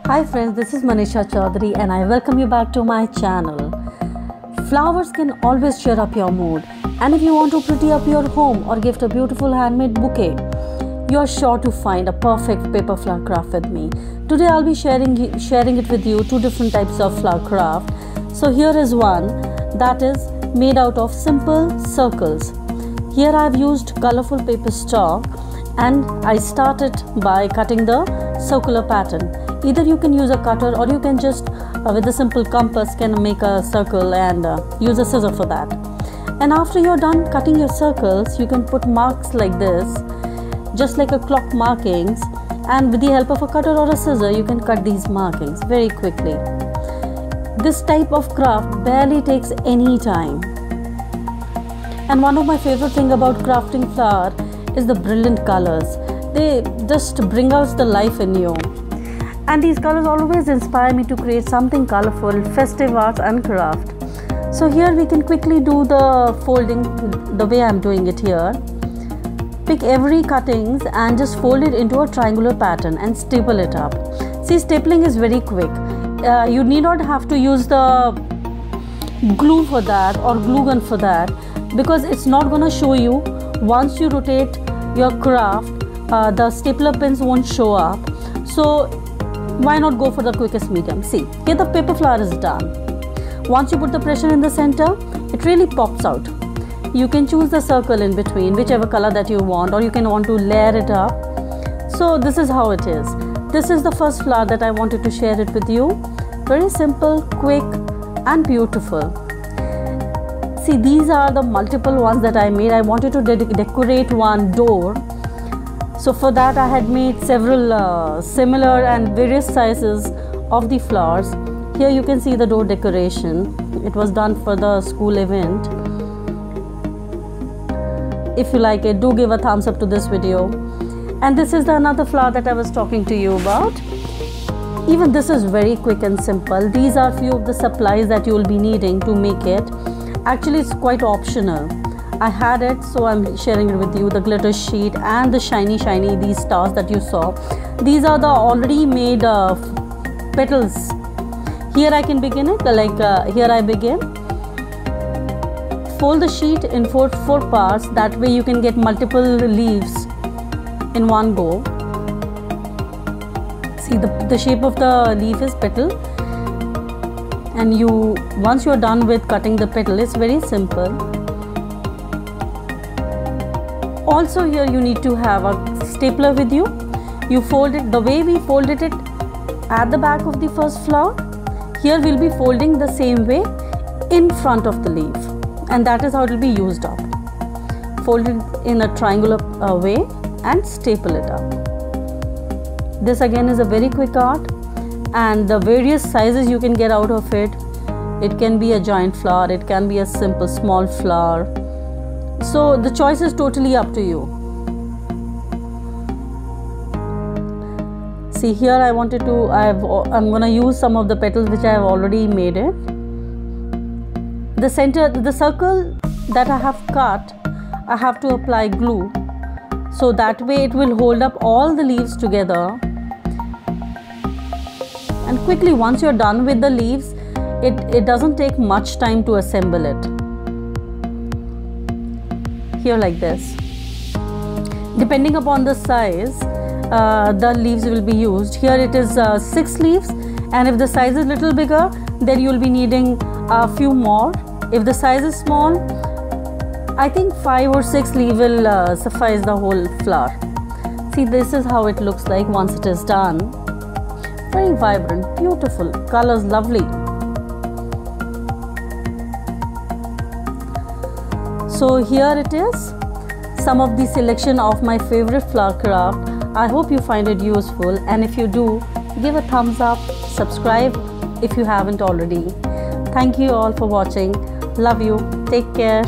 Hi friends, this is Manisha Chaudhary and I welcome you back to my channel. Flowers can always cheer up your mood, and if you want to pretty up your home or gift a beautiful handmade bouquet, you are sure to find a perfect paper flower craft with me. Today I'll be sharing it with you, two different types of flower craft. So here is one that is made out of simple circles. Here I've used colorful paper stock and I started by cutting the circular pattern. Either you can use a cutter or you can just with a simple compass can make a circle and use a scissor for that. And after you're done cutting your circles, you can put marks like this, just like a clock markings, and with the help of a cutter or a scissor you can cut these markings very quickly. This type of craft barely takes any time. And one of my favorite thing about crafting flower is the brilliant colors. They just bring out the life in you. And these colors always inspire me to create something colorful, festive arts and craft. So here we can quickly do the folding the way I'm doing it here. Pick every cuttings and just fold it into a triangular pattern and staple it up. See, stapling is very quick. You need not have to use the glue for that or glue gun for that, because it's not going to show you. Once you rotate your craft, the stapler pins won't show up. So why not go for the quickest medium? See, here the paper flower is done. Once you put the pressure in the center, it really pops out. You can choose the circle in between, whichever color that you want, or you can want to layer it up. So this is how it is. This is the first flower that I wanted to share it with you. Very simple, quick and beautiful. See, these are the multiple ones that I made. I wanted to decorate one door. So for that I had made several similar and various sizes of the flowers. Here you can see the door decoration. It was done for the school event. If you like it, do give a thumbs up to this video. And this is another flower that I was talking to you about. Even this is very quick and simple. These are few of the supplies that you will be needing to make it. Actually, it's quite optional. I had it, so I'm sharing it with you. The glitter sheet and the shiny these stars that you saw. These are the already made petals. Here I can begin it, here I begin. Fold the sheet in four parts. That way you can get multiple leaves in one go. See, the shape of the leaf is petal. And once you're done with cutting the petal, it's very simple. Also here you need to have a stapler with you. You fold it the way we folded it at the back of the first flower. Here we'll be folding the same way in front of the leaf, and that is how it will be used up. Fold it in a triangular way and staple it up. This again is a very quick art, and the various sizes you can get out of it. It can be a giant flower, it can be a simple small flower. So the choice is totally up to you. See, here I'm gonna use some of the petals which I have already made it. The circle that I have cut, I have to apply glue, so that way it will hold up all the leaves together. And quickly, once you're done with the leaves, it doesn't take much time to assemble it. Here like this. Depending upon the size, the leaves will be used. Here it is 6 leaves, and if the size is little bigger, then you will be needing a few more. If the size is small, I think 5 or 6 leaves will suffice the whole flower. See, this is how it looks like once it is done. Very vibrant, beautiful, colors lovely. So here it is, some of the selection of my favorite flower craft. I hope you find it useful, and if you do, give a thumbs up, subscribe if you haven't already. Thank you all for watching. Love you. Take care.